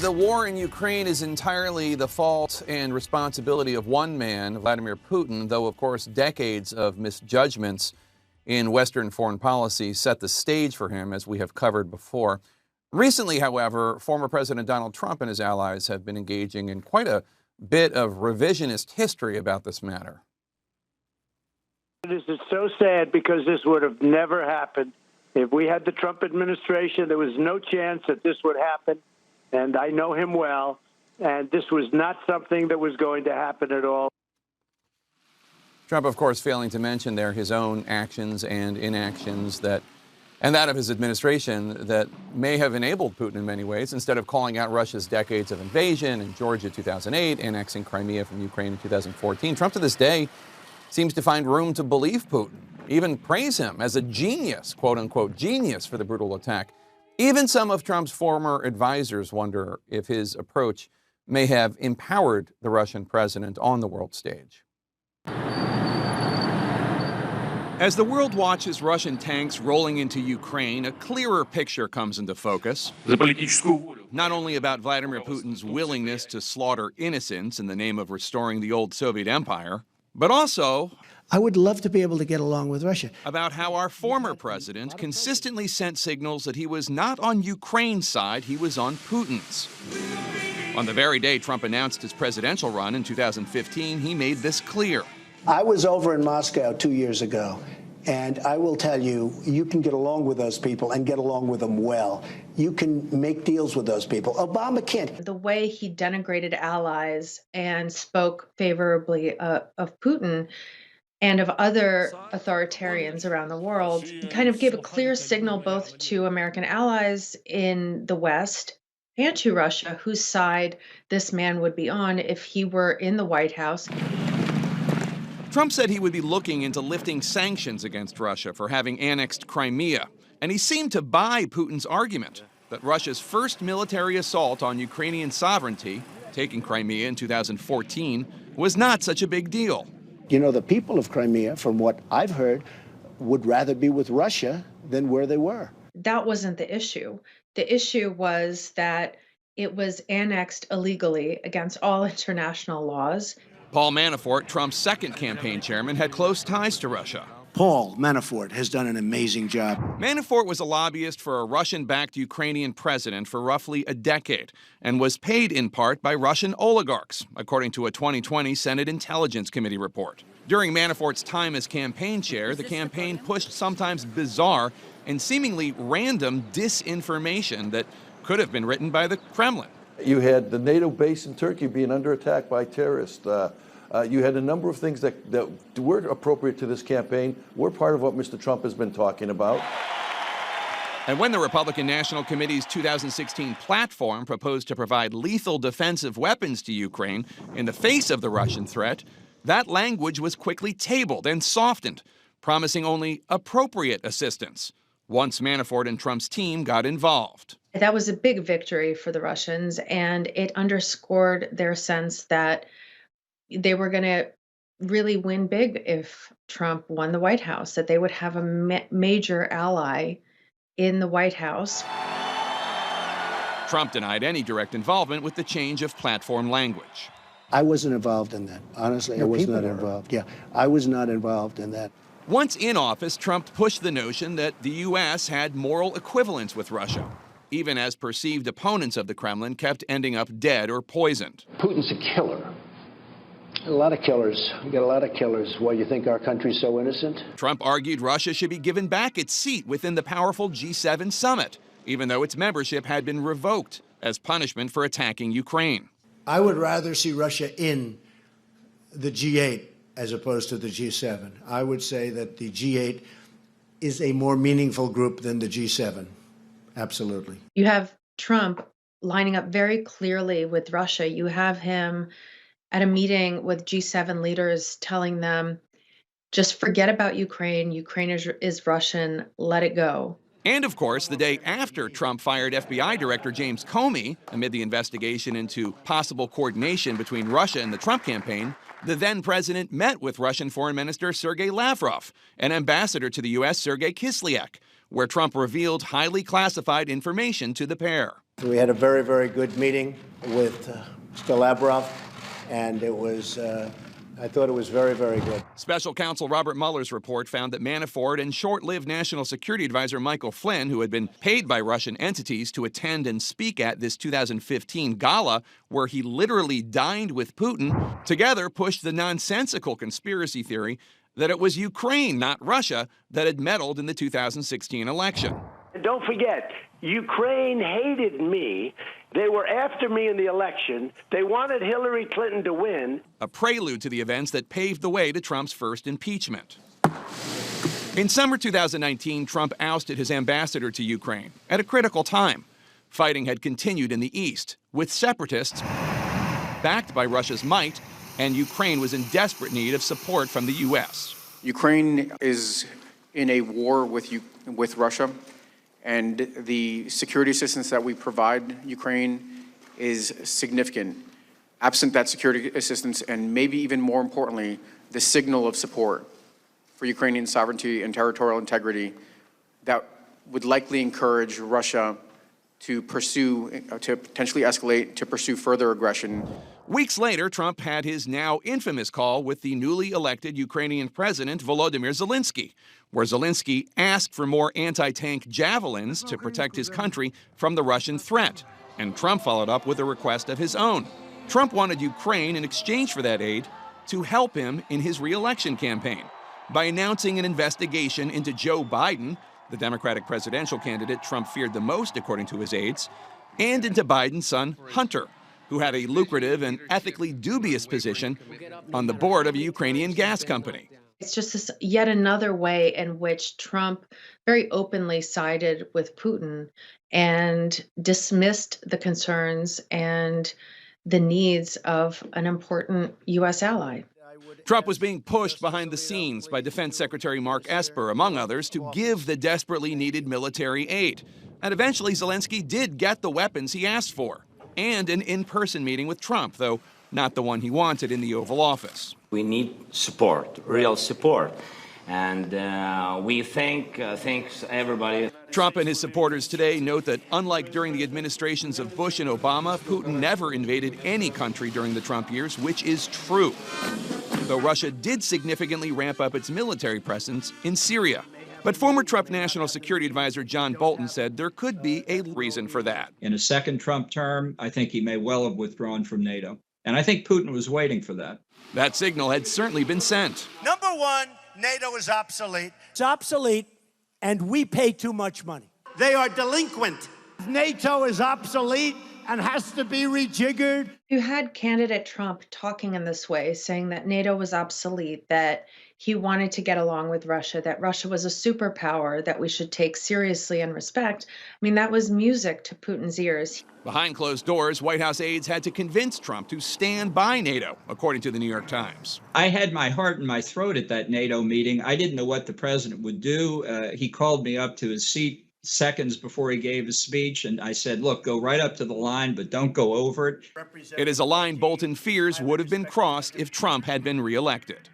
The war in Ukraine is entirely the fault and responsibility of one man, Vladimir Putin, though, of course, decades of misjudgments in Western foreign policy set the stage for him, as we have covered before. Recently, however, former President Donald Trump and his allies have been engaging in quite a bit of revisionist history about this matter. This is so sad because this would have never happened. If we had the Trump administration, there was no chance that this would happen. And I know him well, and this was not something that was going to happen at all. Trump, of course, failing to mention there his own actions and inactions and that of his administration that may have enabled Putin in many ways. Instead of calling out Russia's decades of invasion in Georgia 2008, annexing Crimea from Ukraine in 2014, Trump to this day seems to find room to believe Putin, even praise him as a genius, quote-unquote genius, for the brutal attack. Even some of Trump's former advisors wonder if his approach may have empowered the Russian president on the world stage. As the world watches Russian tanks rolling into Ukraine, a clearer picture comes into focus. Not only about Vladimir Putin's willingness to slaughter innocents in the name of restoring the old Soviet empire, but also I would love to be able to get along with Russia. About how our former president consistently sent signals that he was not on Ukraine's side, he was on Putin's. On the very day Trump announced his presidential run in 2015, he made this clear. I was over in Moscow 2 years ago, and I will tell you, you can get along with those people and get along with them well. You can make deals with those people. Obama can't. The way he denigrated allies and spoke favorably of Putin and of other authoritarians around the world kind of gave a clear signal both to American allies in the West and to Russia, whose side this man would be on if he were in the White House. Trump said he would be looking into lifting sanctions against Russia for having annexed Crimea, and he seemed to buy Putin's argument that Russia's first military assault on Ukrainian sovereignty, taking Crimea in 2014, was not such a big deal. You know, the people of Crimea, from what I've heard, would rather be with Russia than where they were. That wasn't the issue. The issue was that it was annexed illegally against all international laws. Paul Manafort, Trump's second campaign chairman, had close ties to Russia. Paul Manafort has done an amazing job. Manafort was a lobbyist for a Russian-backed Ukrainian president for roughly a decade and was paid in part by Russian oligarchs, according to a 2020 Senate Intelligence Committee report. During Manafort's time as campaign chair, the campaign pushed sometimes bizarre and seemingly random disinformation that could have been written by the Kremlin. You had the NATO base in Turkey being under attack by terrorists. You had a number of things that were appropriate to this campaign, were part of what Mr. Trump has been talking about. And when the Republican National Committee's 2016 platform proposed to provide lethal defensive weapons to Ukraine in the face of the Russian threat, that language was quickly tabled and softened, promising only appropriate assistance once Manafort and Trump's team got involved. That was a big victory for the Russians, and it underscored their sense that they were going to really win big if Trump won the White House, that they would have a major ally in the White House. Trump denied any direct involvement with the change of platform language. I wasn't involved in that. Honestly, I was not involved. Yeah, I was not involved in that. Once in office, Trump pushed the notion that the U.S. had moral equivalence with Russia, even as perceived opponents of the Kremlin kept ending up dead or poisoned. Putin's a killer. A lot of killers. We got a lot of killers. Why, you think our country's so innocent? Trump argued Russia should be given back its seat within the powerful G7 summit, even though its membership had been revoked as punishment for attacking Ukraine. I would rather see Russia in the G8 as opposed to the G7. I would say that the G8 is a more meaningful group than the G7. Absolutely. You have Trump lining up very clearly with Russia. You have him at a meeting with G7 leaders telling them, just forget about Ukraine. Ukraine is Russian. Let it go. And, of course, the day after Trump fired FBI Director James Comey amid the investigation into possible coordination between Russia and the Trump campaign, the then president met with Russian Foreign Minister Sergei Lavrov and Ambassador to the U.S. Sergei Kislyak, where Trump revealed highly classified information to the pair. We had a very, very good meeting with Mr. Lavrov, and it was, I thought it was very, very good. Special counsel Robert Mueller's report found that Manafort and short-lived National Security Advisor Michael Flynn, who had been paid by Russian entities to attend and speak at this 2015 gala, where he literally dined with Putin, together pushed the nonsensical conspiracy theory that it was Ukraine, not Russia, that had meddled in the 2016 election. And don't forget, Ukraine hated me. They were after me in the election. They wanted Hillary Clinton to win. A prelude to the events that paved the way to Trump's first impeachment. In summer 2019, Trump ousted his ambassador to Ukraine at a critical time. Fighting had continued in the east, with separatists backed by Russia's might, and Ukraine was in desperate need of support from the U.S. Ukraine is in a war with Russia, and the security assistance that we provide Ukraine is significant. Absent that security assistance, and maybe even more importantly, the signal of support for Ukrainian sovereignty and territorial integrity that would likely encourage Russia to potentially escalate, to pursue further aggression. Weeks later, Trump had his now infamous call with the newly elected Ukrainian president, Volodymyr Zelensky, where Zelensky asked for more anti-tank javelins to protect his country from the Russian threat. And Trump followed up with a request of his own. Trump wanted Ukraine, in exchange for that aid, to help him in his re-election campaign by announcing an investigation into Joe Biden, the Democratic presidential candidate Trump feared the most, according to his aides, and into Biden's son, Hunter, who had a lucrative and ethically dubious position on the board of a Ukrainian gas company. It's just this yet another way in which Trump very openly sided with Putin and dismissed the concerns and the needs of an important U.S. ally. Trump was being pushed behind the scenes by Defense Secretary Mark Esper, among others, to give the desperately needed military aid. And eventually, Zelensky did get the weapons he asked for, and an in-person meeting with Trump, though not the one he wanted in the Oval Office. We need support, real support. And we thanks everybody. Trump and his supporters today note that unlike during the administrations of Bush and Obama, Putin never invaded any country during the Trump years, which is true. Though Russia did significantly ramp up its military presence in Syria. But former Trump National Security Advisor John Bolton said there could be a reason for that. In a second Trump term, I think he may well have withdrawn from NATO. And I think Putin was waiting for that. That signal had certainly been sent. Number one, NATO is obsolete. It's obsolete, and we pay too much money. They are delinquent. NATO is obsolete and has to be rejiggered. You had candidate Trump talking in this way, saying that NATO was obsolete, that he wanted to get along with Russia, that Russia was a superpower that we should take seriously and respect. I mean, that was music to Putin's ears. Behind closed doors, White House aides had to convince Trump to stand by NATO, according to the New York Times. I had my heart in my throat at that NATO meeting. I didn't know what the president would do. He called me up to his seat seconds before he gave his speech, and I said, look, go right up to the line, but don't go over it. It is a line Bolton fears would have been crossed if Trump had been reelected.